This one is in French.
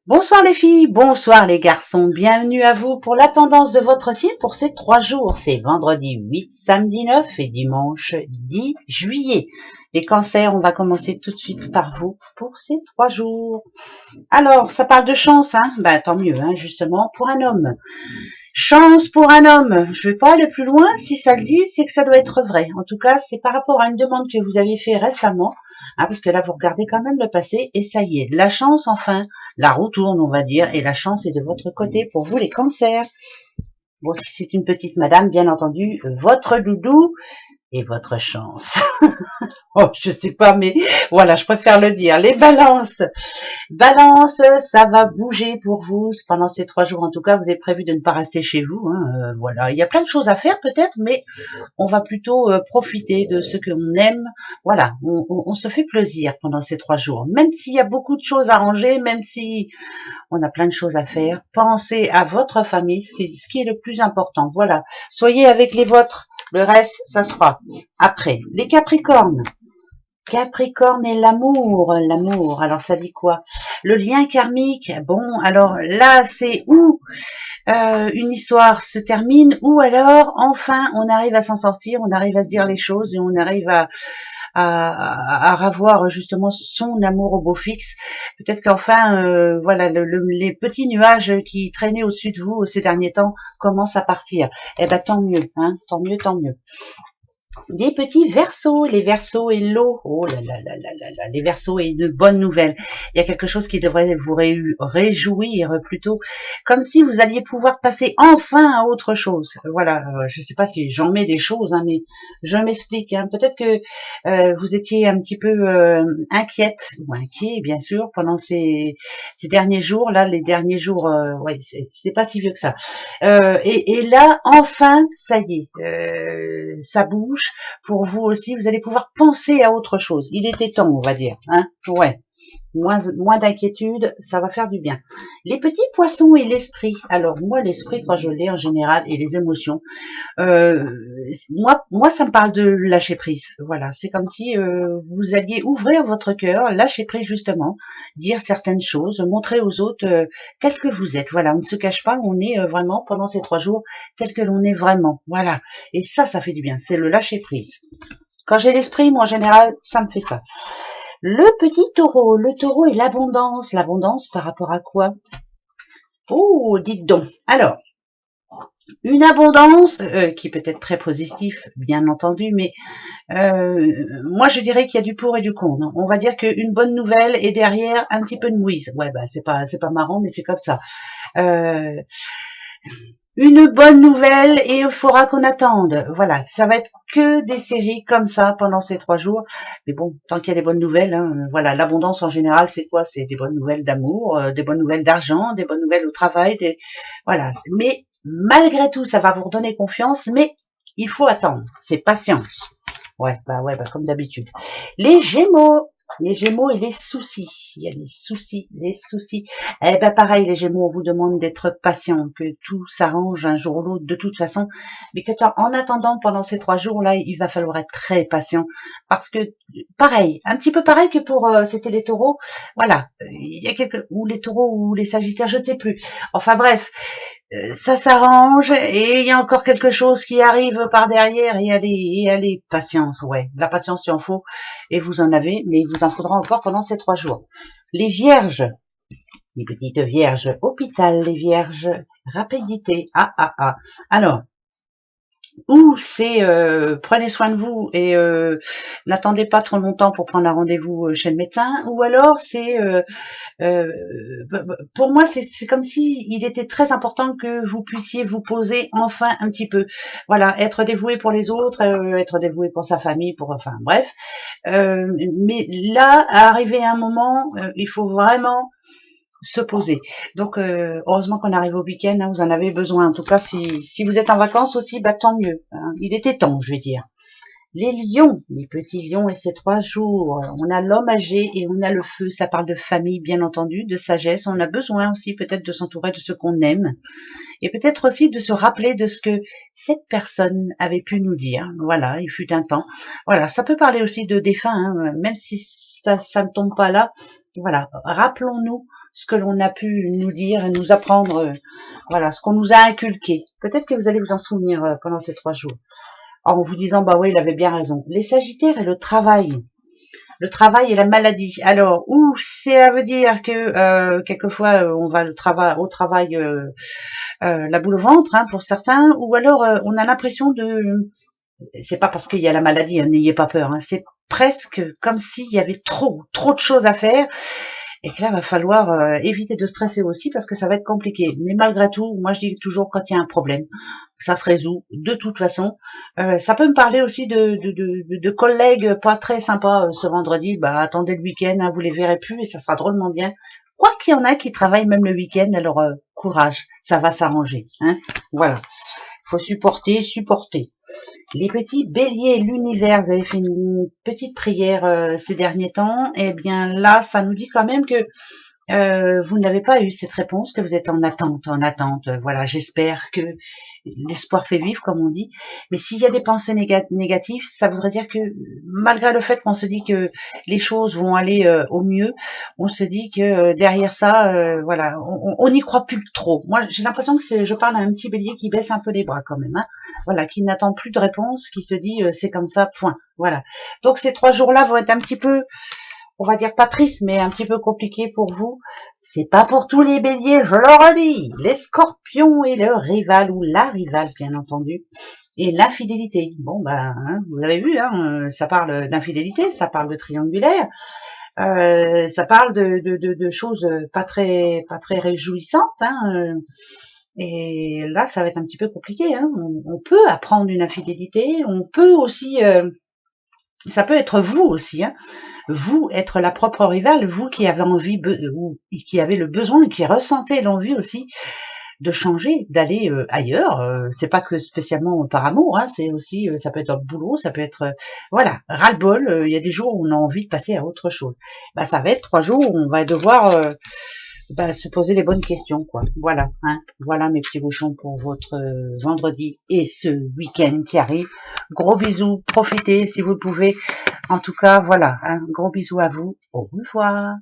Bonsoir les filles, bonsoir les garçons, bienvenue à vous pour la tendance de votre signe pour ces 3 jours. C'est vendredi 8, samedi 9 et dimanche 10 juillet. Les cancers, on va commencer tout de suite par vous pour ces 3 jours. Alors, ça parle de chance, hein? Ben, tant mieux, hein, justement, pour un homme. Chance pour un homme. Je vais pas aller plus loin. Si ça le dit, c'est que ça doit être vrai. En tout cas, c'est par rapport à une demande que vous avez fait récemment, hein, parce que là, vous regardez quand même le passé et ça y est. La chance, enfin, la roue tourne, on va dire, et la chance est de votre côté pour vous, les cancers. Bon, si c'est une petite madame, bien entendu, votre doudou et votre chance. Oh, je sais pas, mais voilà, je préfère le dire. Les balances. Balance, ça va bouger pour vous pendant ces 3 jours. En tout cas, vous avez prévu de ne pas rester chez vous. Hein, voilà, il y a plein de choses à faire peut-être, mais on va plutôt profiter de ce que l'on aime. Voilà, on se fait plaisir pendant ces 3 jours. Même s'il y a beaucoup de choses à ranger, même si on a plein de choses à faire, pensez à votre famille, c'est ce qui est le plus important. Voilà, soyez avec les vôtres. Le reste, ça sera après. Les Capricornes. Capricorne et l'amour, l'amour. Alors ça dit quoi? Le lien karmique. Bon, alors là, c'est où une histoire se termine, ou alors enfin on arrive à s'en sortir, on arrive à se dire les choses et on arrive à revoir justement son amour au beau fixe. Peut-être qu'enfin, voilà, les petits nuages qui traînaient au-dessus de vous ces derniers temps commencent à partir. Eh ben tant mieux, hein, tant mieux, tant mieux. Des petits versos, les versos et l'eau. Oh là là là là là là, les versos et une bonne nouvelle. Il y a quelque chose qui devrait vous réjouir plutôt, comme si vous alliez pouvoir passer enfin à autre chose. Voilà, je ne sais pas si j'en mets des choses, hein, mais je m'explique. Hein. Peut-être que vous étiez un petit peu inquiète ou inquiet, bien sûr, pendant ces derniers jours. Là, les derniers jours, ouais, c'est pas si vieux que ça. Et là, enfin, ça y est, ça bouge pour vous aussi. Vous allez pouvoir penser à autre chose. Il était temps, on va dire. Hein, ouais. Moins d'inquiétude, ça va faire du bien. Les petits poissons et l'esprit. Alors moi, l'esprit, quand je l'ai en général, et les émotions, euh, moi, ça me parle de lâcher prise. Voilà, c'est comme si vous alliez ouvrir votre cœur, lâcher prise justement, dire certaines choses, montrer aux autres tel que vous êtes. Voilà, on ne se cache pas, on est vraiment pendant ces 3 jours tel que l'on est vraiment. Voilà, et ça fait du bien. C'est le lâcher prise. Quand j'ai l'esprit, moi en général, ça me fait ça. Le taureau et l'abondance. L'abondance par rapport à quoi? Oh, dites donc. Alors, une abondance qui peut être très positive, bien entendu, mais moi je dirais qu'il y a du pour et du contre. On va dire qu'une bonne nouvelle est derrière un petit peu de mouise. Ouais, bah c'est pas marrant, mais c'est comme ça. Euh, une bonne nouvelle et il faudra qu'on attende. Voilà, ça va être que des séries comme ça pendant ces 3 jours. Mais bon, tant qu'il y a des bonnes nouvelles, hein, voilà, l'abondance en général, c'est quoi? C'est des bonnes nouvelles d'amour, des bonnes nouvelles d'argent, des bonnes nouvelles au travail, voilà. Mais malgré tout, ça va vous redonner confiance, mais il faut attendre. C'est patience. Ouais, bah, comme d'habitude. Les Gémeaux. Les Gémeaux et les soucis. Il y a les soucis, les soucis. Eh ben pareil, les Gémeaux, on vous demande d'être patient, que tout s'arrange un jour ou l'autre de toute façon, mais que en attendant pendant ces 3 jours-là, il va falloir être très patient, parce que pareil, un petit peu pareil que pour c'était les Taureaux. Voilà, il y a quelques ou les Taureaux ou les Sagittaires, je ne sais plus. Enfin bref, ça s'arrange et il y a encore quelque chose qui arrive par derrière et allez, patience, ouais. La patience, il en faut et vous en avez, mais il vous en faudra encore pendant ces 3 jours. Les vierges, les petites vierges, hôpital, les vierges, rapidité, Alors, ou c'est prenez soin de vous et n'attendez pas trop longtemps pour prendre un rendez-vous chez le médecin, ou alors c'est euh, pour moi c'est comme si il était très important que vous puissiez vous poser enfin un petit peu, voilà, être dévoué pour les autres, être dévoué pour sa famille, pour enfin bref, mais là arrivé à un moment il faut vraiment se poser. Donc heureusement qu'on arrive au week-end, hein, vous en avez besoin. En tout cas, si vous êtes en vacances aussi, bah tant mieux. Hein. Il était temps, je vais dire. Les lions, les petits lions et ces 3 jours, on a l'homme âgé et on a le feu, ça parle de famille bien entendu, de sagesse, on a besoin aussi peut-être de s'entourer de ce qu'on aime et peut-être aussi de se rappeler de ce que cette personne avait pu nous dire, voilà, il fut un temps, voilà, ça peut parler aussi de défunts, hein, même si ça ne tombe pas là, Voilà, rappelons-nous ce que l'on a pu nous dire et nous apprendre, voilà, ce qu'on nous a inculqué. Peut-être que vous allez vous en souvenir pendant ces 3 jours, en vous disant, bah oui, il avait bien raison. Les Sagittaires et le travail et la maladie. Alors, ou ça veut dire que quelquefois on va au travail la boule au ventre hein, pour certains, ou alors on a l'impression de, c'est pas parce qu'il y a la maladie, hein, n'ayez pas peur, hein, c'est presque comme s'il y avait trop de choses à faire et que là va falloir éviter de stresser aussi parce que ça va être compliqué. Mais malgré tout, moi je dis toujours quand il y a un problème, ça se résout de toute façon. Ça peut me parler aussi de collègues pas très sympas ce vendredi. Bah attendez le week-end, hein, vous les verrez plus et ça sera drôlement bien. Quoi qu'il y en a qui travaillent même le week-end, alors courage, ça va s'arranger. Hein, voilà, faut supporter. Les petits béliers, l'univers, vous avez fait une petite prière ces derniers temps. Eh bien là, ça nous dit quand même que vous n'avez pas eu cette réponse, que vous êtes en attente. Voilà, j'espère que l'espoir fait vivre, comme on dit. Mais s'il y a des pensées négatives, ça voudrait dire que malgré le fait qu'on se dit que les choses vont aller au mieux, on se dit que derrière ça, voilà, on n'y croit plus trop. Moi, j'ai l'impression que je parle à un petit bélier qui baisse un peu les bras quand même. Hein. Voilà, qui n'attend plus de réponse, qui se dit c'est comme ça, point. Voilà. Donc ces 3 jours-là vont être un petit peu, on va dire pas triste, mais un petit peu compliqué pour vous. C'est pas pour tous les béliers, je le redis. Les scorpions et le rival, ou la rivale, bien entendu. Et l'infidélité. Bon, bah, hein, vous avez vu, hein, ça parle d'infidélité, ça parle de triangulaire, ça parle de choses pas très réjouissantes, hein, et là, ça va être un petit peu compliqué, hein. On peut apprendre une infidélité, on peut aussi, ça peut être vous aussi, hein. Vous être la propre rivale, vous qui avez envie ou qui avez le besoin, qui ressentez l'envie aussi de changer, d'aller ailleurs. C'est pas que spécialement par amour, hein, c'est aussi, ça peut être un boulot, ça peut être, voilà, ras-le-bol. Il y a des jours où on a envie de passer à autre chose. Bah, ça va être 3 jours où on va devoir se poser les bonnes questions, quoi. Voilà, hein. Voilà mes petits bouchons pour votre vendredi et ce week-end qui arrive. Gros bisous, profitez si vous le pouvez. En tout cas, voilà, un gros bisou à vous. Au revoir.